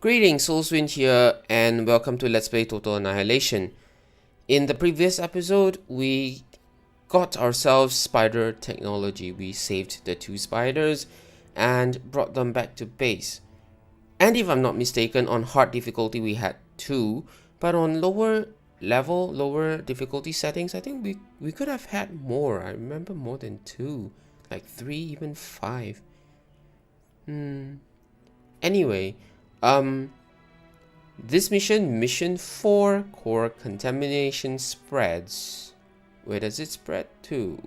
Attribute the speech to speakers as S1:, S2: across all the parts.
S1: Greetings, Soulswind here, and welcome to Let's Play Total Annihilation. In the previous episode, we got ourselves spider technology. We saved the 2 spiders and brought them back to base. And if I'm not mistaken, on hard difficulty we had 2, but on lower level, lower difficulty settings, I think we could have had more. I remember more than 2, like 3, even 5. Anyway, this mission 4, core contamination spreads. Where does it spread to?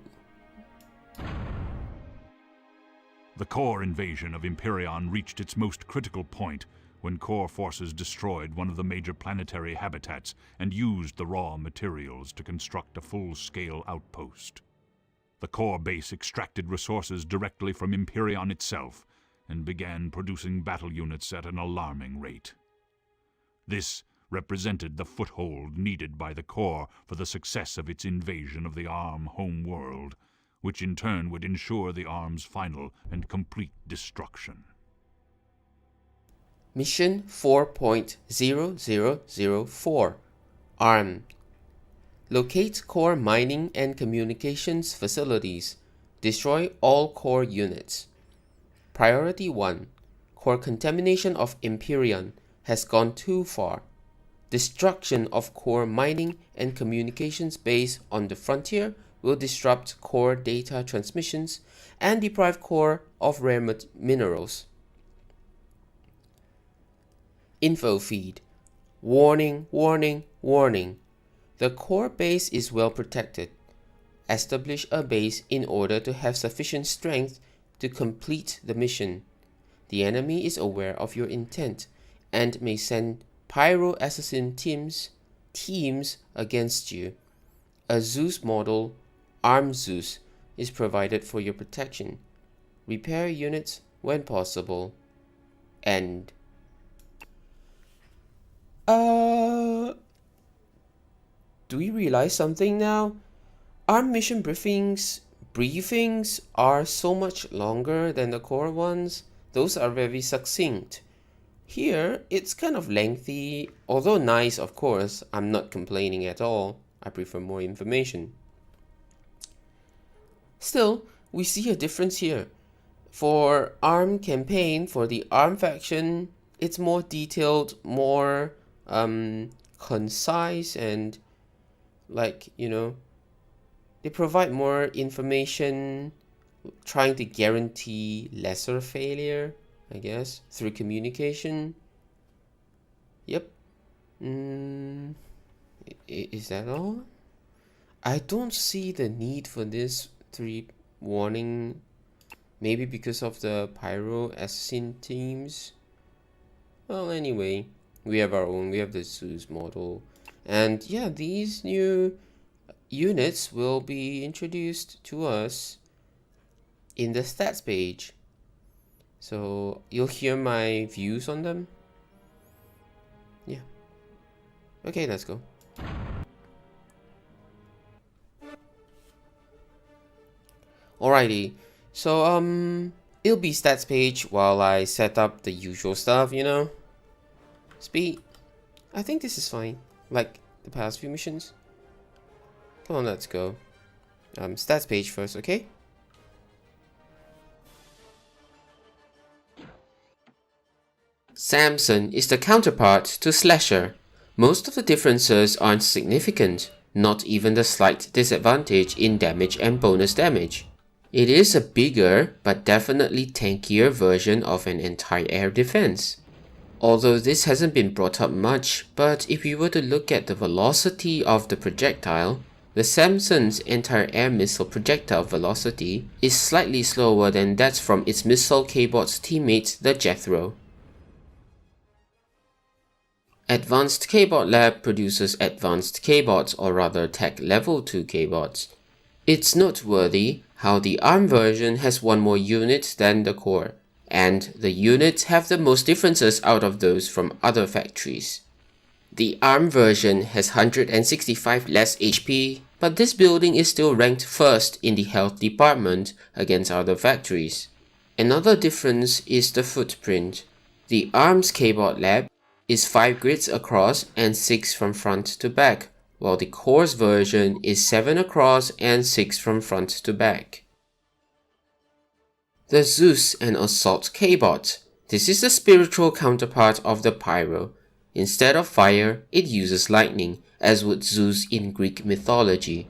S2: The core invasion of Empyrean reached its most critical point when core forces destroyed one of the major planetary habitats and used the raw materials to construct a full-scale outpost. The core base extracted resources directly from Empyrean itself and began producing battle units at an alarming rate. This represented the foothold needed by the core for the success of its invasion of the ARM home world, which in turn would ensure the ARM's final and complete destruction.
S1: Mission 4.0004 ARM. Locate core mining and communications facilities. Destroy all core units. Priority 1. Core contamination of Empyrean has gone too far. Destruction of core mining and communications base on the frontier will disrupt core data transmissions and deprive core of rare minerals. Info feed. Warning, warning, warning. The core base is well protected. Establish a base in order to have sufficient strength to complete the mission. The enemy is aware of your intent and may send pyro assassin teams against you. A Zeus model, Arm Zeus, is provided for your protection. Repair units when possible. End. Do we realize something now? Arm mission briefings are so much longer than the core ones. Those are very succinct. Here, it's kind of lengthy, although nice, of course. I'm not complaining at all. I prefer more information. Still, we see a difference here. For ARM campaign, for the ARM faction, it's more detailed, more concise, and they provide more information, trying to guarantee lesser failure, I guess, through communication. Yep. Is that all? I don't see the need for this 3 warning. Maybe because of the pyro assassin teams. Well, anyway, we have our own. We have the Zeus model. And yeah, these new units will be introduced to us in the stats page. So you'll hear my views on them. Yeah. Okay, let's go. Alrighty. So it'll be stats page while I set up the usual stuff, Speed. I think this is fine. Like the past few missions. Come on, let's go. Stats page first, okay? Samson is the counterpart to Slasher. Most of the differences aren't significant, not even the slight disadvantage in damage and bonus damage. It is a bigger, but definitely tankier version of an anti-air defense. Although this hasn't been brought up much, but if you were to look at the velocity of the projectile, the Samson's anti-air missile projectile velocity is slightly slower than that from its missile Kbot's teammate, the Jethro. Advanced Kbot Lab produces advanced Kbots, or rather Tech Level 2 Kbots. It's noteworthy how the ARM version has 1 more unit than the core, and the units have the most differences out of those from other factories. The ARM version has 165 less HP, but this building is still ranked first in the health department against other factories. Another difference is the footprint. The ARM's Kbot Lab is 5 grids across and 6 from front to back, while the Core's version is 7 across and 6 from front to back. The Zeus and Assault Kbot. This is the spiritual counterpart of the Pyro. Instead of fire, it uses lightning, as would Zeus in Greek mythology.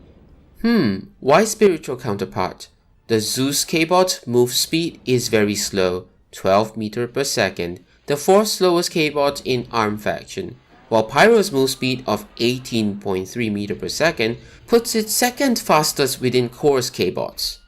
S1: Why spiritual counterpart? The Zeus Kbot move speed is very slow, 12 meters per second, the 4th slowest Kbot in ARM faction, while Pyro's move speed of 18.3 meters per second puts it second fastest within Core's Kbots.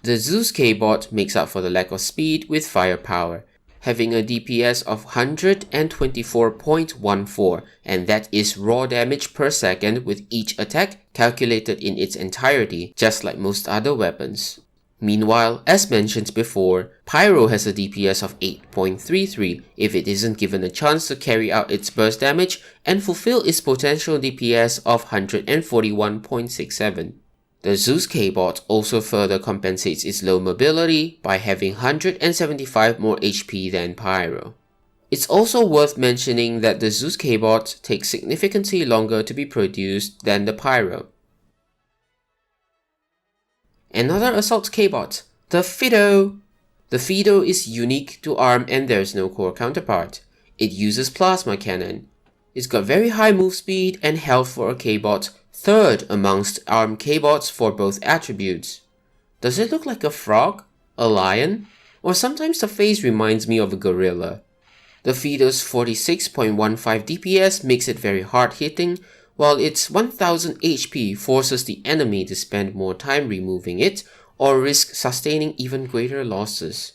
S1: The Zeus Kbot makes up for the lack of speed with firepower, having a DPS of 124.14, and that is raw damage per second with each attack calculated in its entirety, just like most other weapons. Meanwhile, as mentioned before, Pyro has a DPS of 8.33 if it isn't given a chance to carry out its burst damage and fulfill its potential DPS of 141.67. The Zeus Kbot also further compensates its low mobility by having 175 more HP than Pyro. It's also worth mentioning that the Zeus Kbot takes significantly longer to be produced than the Pyro. Another Assault Kbot, the Fido. The Fido is unique to ARM and there's no core counterpart. It uses plasma cannon. It's got very high move speed and health for a Kbot, third amongst ARM Kbots for both attributes. Does it look like a frog? A lion? Or sometimes the face reminds me of a gorilla. The Fido's 46.15 DPS makes it very hard hitting, while its 1000 HP forces the enemy to spend more time removing it or risk sustaining even greater losses.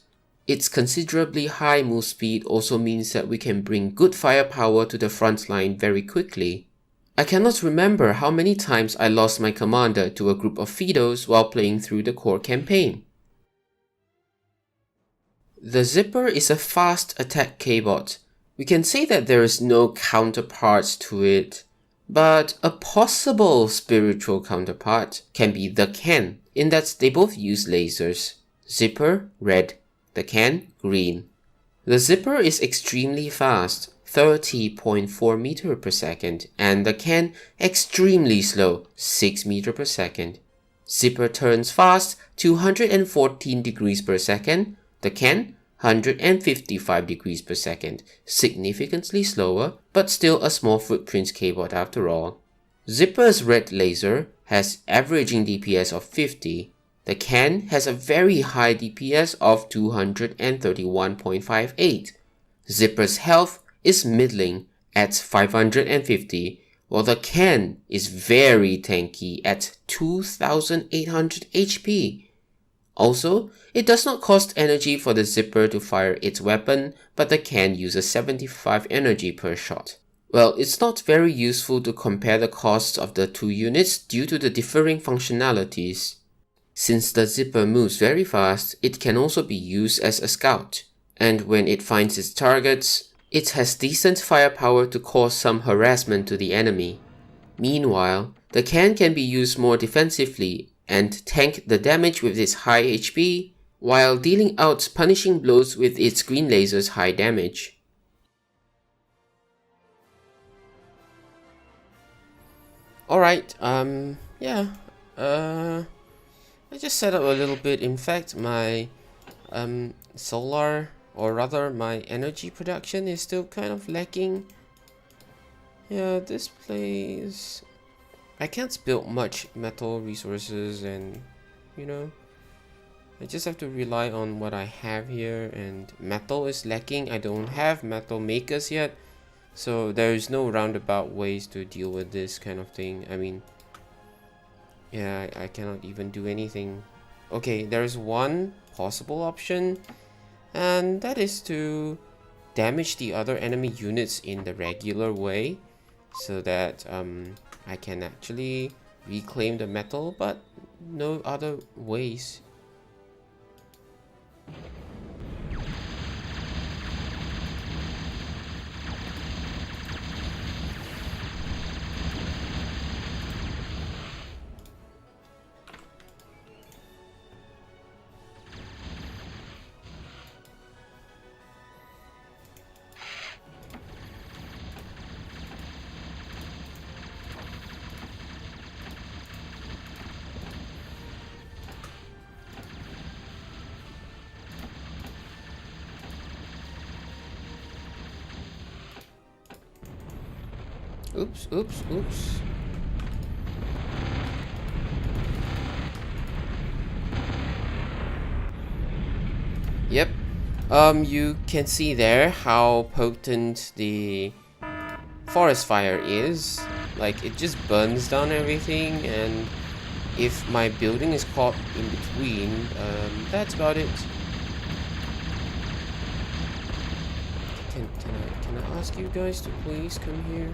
S1: Its considerably high move speed also means that we can bring good firepower to the front line very quickly. I cannot remember how many times I lost my commander to a group of Fidos while playing through the core campaign. The Zipper is a fast attack Kbot. We can say that there is no counterpart to it, but a possible spiritual counterpart can be the Can, in that they both use lasers. Zipper, red, the Can, green. The Zipper is extremely fast, 30.4 meters per second, and the Can extremely slow, 6 meters per second. Zipper turns fast, 214 degrees per second, the Can 155 degrees per second, significantly slower, but still a small footprint Kbot after all. Zipper's red laser has averaging DPS of 50, the Can has a very high DPS of 231.58. Zipper's health is middling at 550, while the Can is very tanky at 2800 HP. Also, it does not cost energy for the Zipper to fire its weapon, but the Can uses 75 energy per shot. Well, it's not very useful to compare the costs of the two units due to the differing functionalities. Since the Zipper moves very fast, it can also be used as a scout, and when it finds its targets, it has decent firepower to cause some harassment to the enemy. Meanwhile, the Can be used more defensively and tank the damage with its high HP, while dealing out punishing blows with its green laser's high damage. Alright, I just set up a little bit. In fact, my solar, or rather my energy production is still kind of lacking. Yeah, this place, I can't build much metal resources, and you know, I just have to rely on what I have here, and metal is lacking. I don't have metal makers yet, so there is no roundabout ways to deal with this kind of thing. I mean, yeah, I cannot even do anything. Okay, there is one possible option, and that is to damage the other enemy units in the regular way, so that I can actually reclaim the metal, but no other ways. Oops, oops, oops. Yep. You can see there how potent the forest fire is. Like, it just burns down everything, and if my building is caught in between, that's about it. Can I ask you guys to please come here?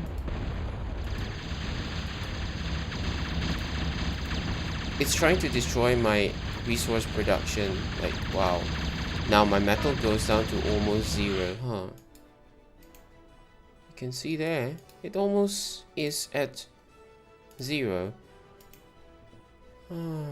S1: It's trying to destroy my resource production. Like, wow. Now my metal goes down to almost 0, huh? You can see there, it almost is at 0. Oh.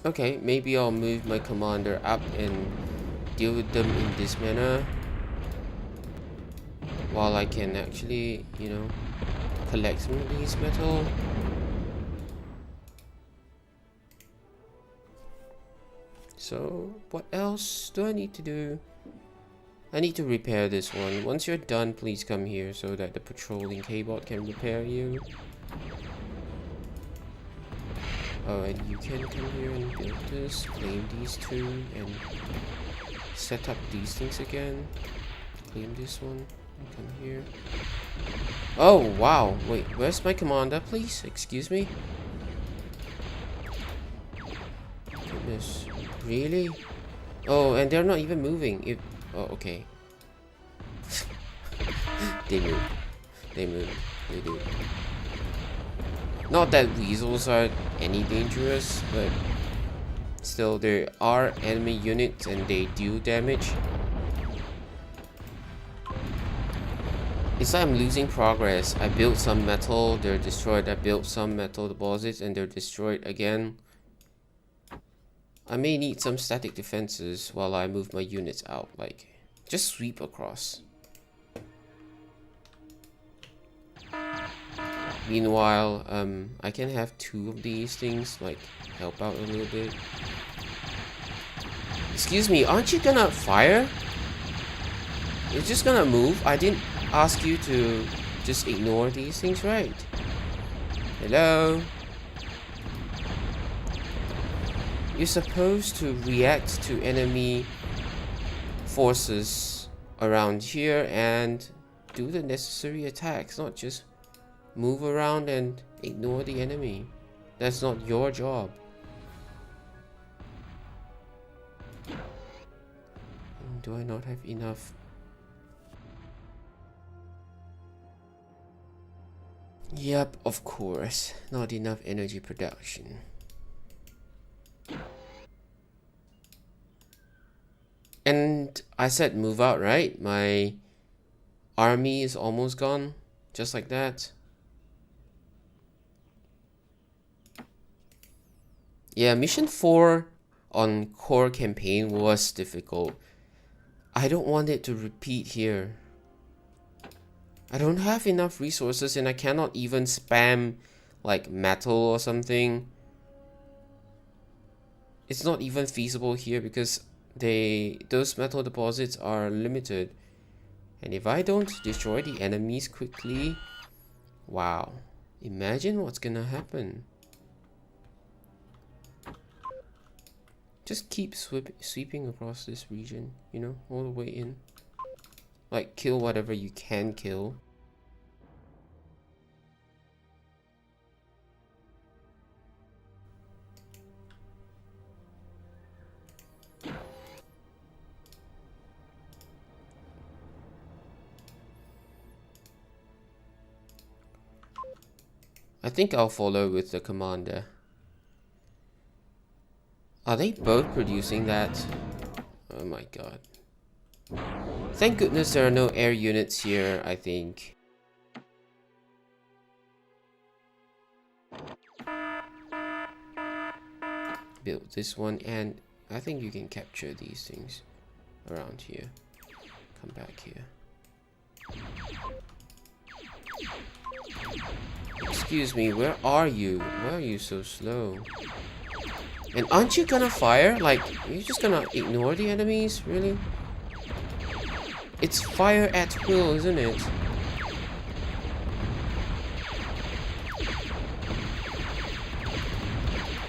S1: Okay, maybe I'll move my commander up and deal with them in this manner, while I can actually, you know, collect some of these metal. So, what else do I need to do? I need to repair this one. Once you're done, please come here so that the patrolling Kbot can repair you. Oh, and you can come here and build this, claim these two, and set up these things again. Claim this one, and come here. Oh, wow. Wait, where's my commander, please? Excuse me? Goodness. Really? Oh, and they're not even moving. Oh, okay. They move. They move. They do. Not that weasels are any dangerous, but still there are enemy units and they do damage. It's like I'm losing progress. I built some metal, they're destroyed. I built some metal deposits and they're destroyed again. I may need some static defenses while I move my units out. Like, just sweep across. Meanwhile, I can have 2 of these things, like, help out a little bit. Excuse me, aren't you gonna fire? You're just gonna move? I didn't ask you to just ignore these things, right? Hello? You're supposed to react to enemy forces around here and do the necessary attacks, not just move around and ignore the enemy. That's not your job. Do I not have enough? Yep, of course. Not enough energy production. And I said move out, right? My army is almost gone. Just like that. Yeah, mission 4 on core campaign was difficult. I don't want it to repeat here. I don't have enough resources and I cannot even spam like metal or something. It's not even feasible here because those metal deposits are limited. And if I don't destroy the enemies quickly, wow, imagine what's gonna happen. Just keep sweeping across this region, you know, all the way in. Like, kill whatever you can kill. I think I'll follow with the commander. Are they both producing that? Oh my god. Thank goodness there are no air units here, I think. build this one, and I think you can capture these things around here. Come back here. Excuse me, where are you? Why are you so slow? And aren't you gonna fire? Like, you're just gonna ignore the enemies? Really? It's fire at will, isn't it?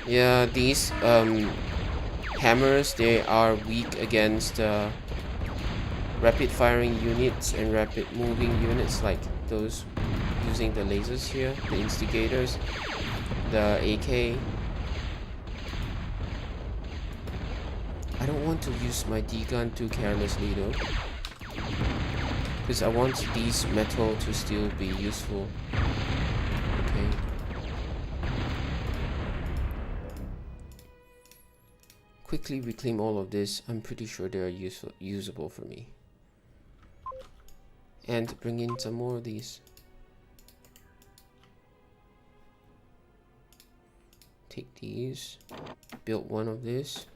S1: Yeah, these hammers, they are weak against rapid firing units and rapid moving units, like those using the lasers here, the instigators, the AK. I don't want to use my D-gun too carelessly though, because I want these metal to still be useful. Okay. Quickly reclaim all of this. I'm pretty sure they are usable for me. And bring in some more of these. Take these. Build one of this.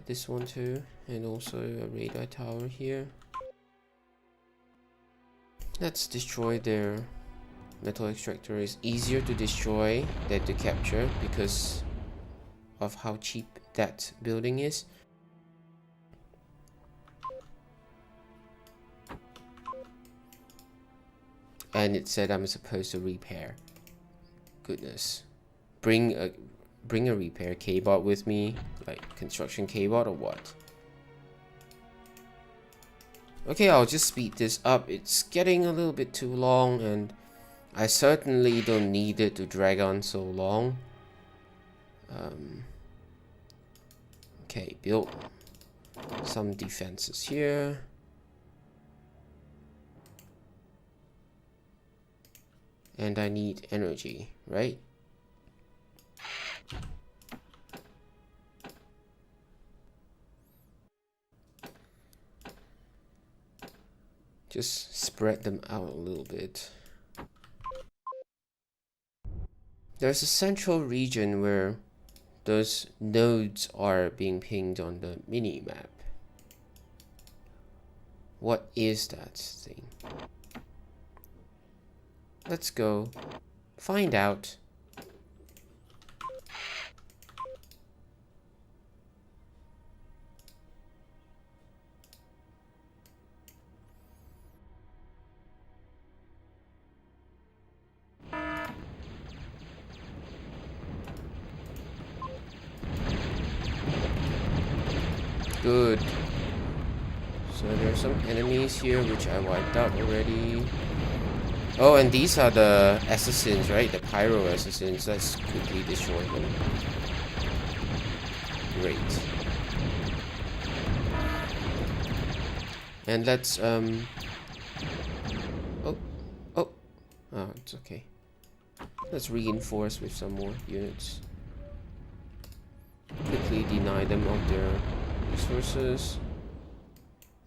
S1: This one too. And also a radar tower here. Let's destroy their metal extractor. It's easier to destroy than to capture because of how cheap that building is. And it said I'm supposed to repair. Goodness. Bring a repair Kbot with me, like construction Kbot or what? Okay, I'll just speed this up. It's getting a little bit too long, and I certainly don't need it to drag on so long. Okay, build some defenses here. And I need energy, right? Just spread them out a little bit. There's a central region where those nodes are being pinged on the mini map. What is that thing? Let's go find out. Good. So there are some enemies here which I wiped out already. Oh, and these are the assassins, right? The pyro assassins. Let's quickly destroy them. Great. And let's oh, it's okay. Let's reinforce with some more units. Quickly deny them of their resources.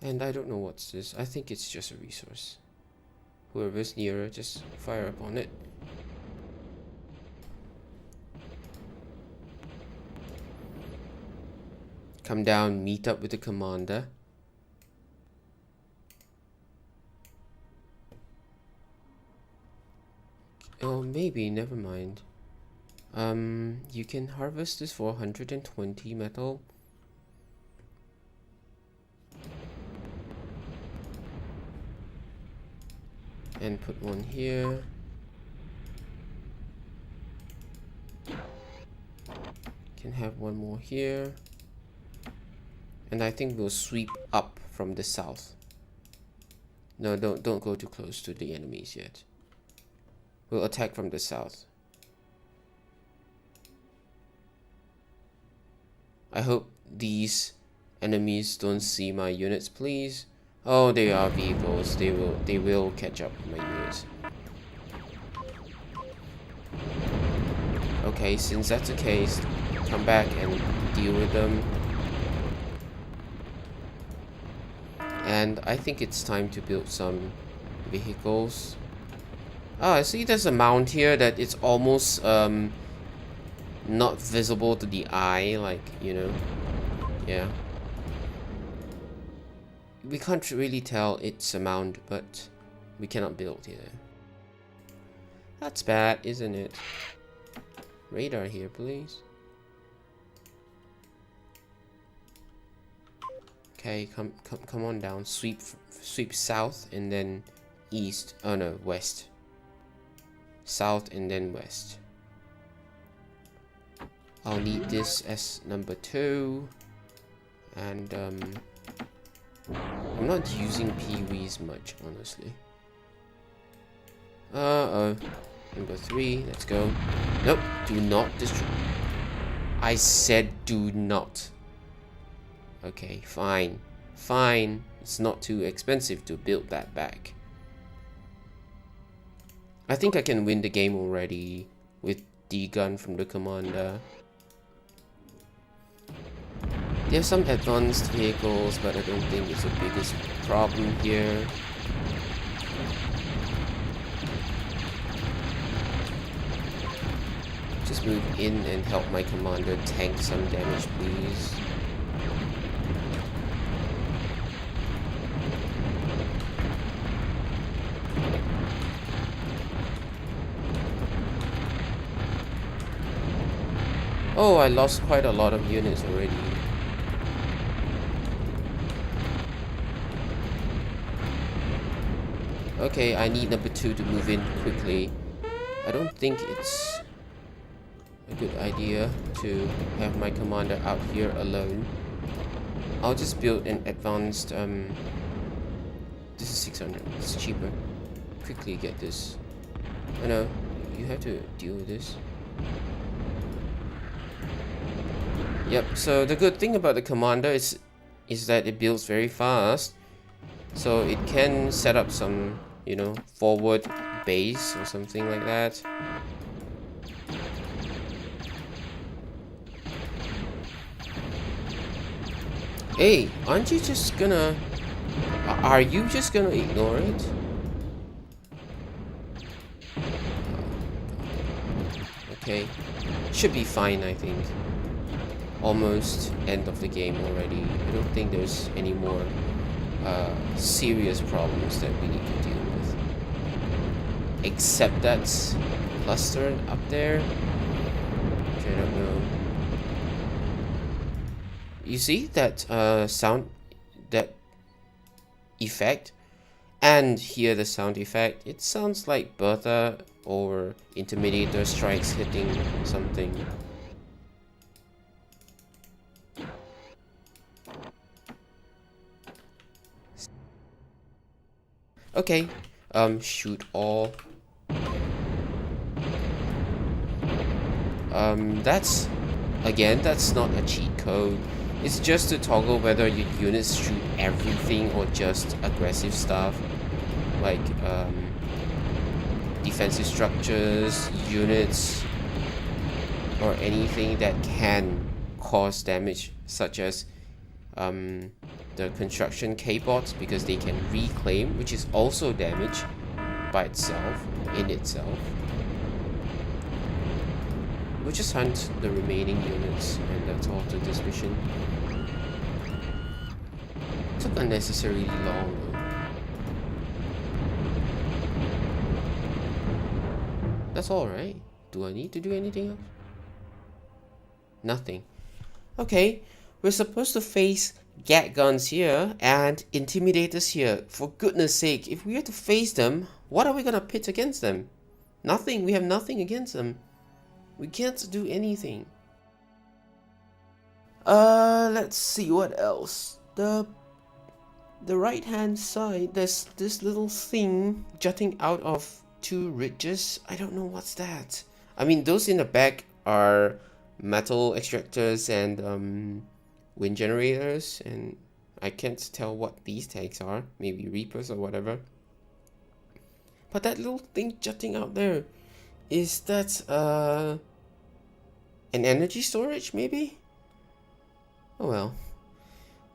S1: And I don't know what's this. I think it's just a resource. Whoever's nearer, just fire upon it. Come down, meet up with the commander. Oh, maybe, never mind. You can harvest this for 120 metal. And put one here. Can have one more here. And I think we'll sweep up from the south. No, don't go too close to the enemies yet. We'll attack from the south. I hope these enemies don't see my units, please. Oh, they are vehicles. They will catch up with my units. Okay, since that's the case, come back and deal with them. And I think it's time to build some vehicles. Ah, I see there's a mount here that it's almost not visible to the eye, like, you know. Yeah. We can't really tell its amount, but we cannot build here. That's bad, isn't it? Radar here, please. Okay, come on down. Sweep south and then east. Oh no, west. South and then west. I'll need this as number 2. And I'm not using peewees much, honestly. Number 3, let's go. Nope, do not destroy. I said do not. Okay, fine. Fine. It's not too expensive to build that back. I think I can win the game already with the gun from the commander. There's some advanced vehicles, but I don't think it's the biggest problem here. Just move in and help my commander tank some damage, please. Oh, I lost quite a lot of units already. Okay, I need number 2 to move in quickly. I don't think it's a good idea to have my commander out here alone. I'll just build an advanced, this is 600, it's cheaper. Quickly get this. Oh no, you have to deal with this. Yep, so the good thing about the commander is that it builds very fast. So it can set up some, you know, forward base or something like that. Hey, aren't you just gonna... Are you just gonna ignore it? Okay, should be fine, I think. Almost end of the game already. I don't think there's any more serious problems that we need to deal with. Except that cluster up there, which I don't know. You see that sound, that effect, and hear the sound effect. It sounds like Bertha or Intimidator strikes hitting something. Okay, shoot all. That's not a cheat code. It's just to toggle whether your units shoot everything or just aggressive stuff, like defensive structures, units, or anything that can cause damage, such as the construction Kbots, because they can reclaim, which is also damage by itself, in itself. We'll just hunt the remaining units, and that's all to this mission. Took unnecessarily long though. That's all, right? Do I need to do anything else? Nothing. Okay, we're supposed to face gat guns here and intimidators here. For goodness sake, if we have to face them, what are we gonna pit against them? Nothing. We have nothing against them. We can't do anything. Let's see what else. The right hand side, there's this little thing jutting out of 2 ridges. I don't know what's that. I mean, those in the back are metal extractors and wind generators, and I can't tell what these tags are. Maybe reapers or whatever. But that little thing jutting out there, is that an energy storage maybe? Oh well.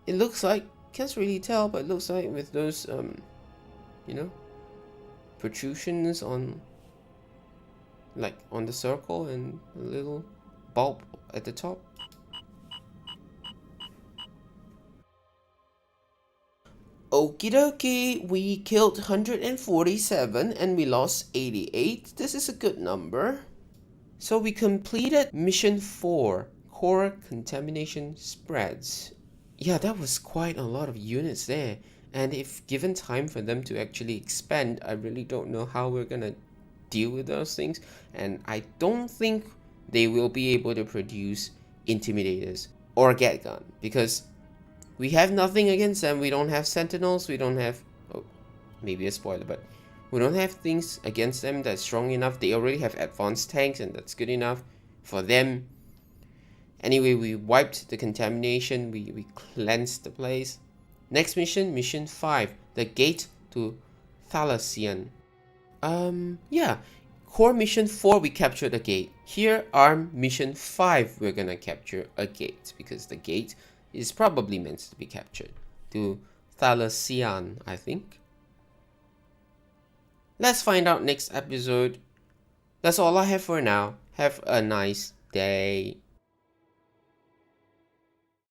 S1: It looks like, can't really tell, but it looks like with those you know, protrusions on, like on the circle and a little bulb at the top. Okie dokie, we killed 147 and we lost 88. This is a good number. So we completed mission 4, core contamination spreads. Yeah, that was quite a lot of units there. And if given time for them to actually expand, I really don't know how we're gonna deal with those things. And I don't think they will be able to produce intimidators or get gun, because we have nothing against them. We don't have sentinels, we don't have, oh, maybe a spoiler, but we don't have things against them that's strong enough. They already have advanced tanks, and that's good enough for them. Anyway, we wiped the contamination, we cleansed the place. Next mission, mission 5, the gate to Thalassian. Yeah, core mission 4 we captured a gate. Here, arm mission 5 we're gonna capture a gate, because the gate is probably meant to be captured. To Thalassian, I think. Let's find out next episode. That's all I have for now. Have a nice day.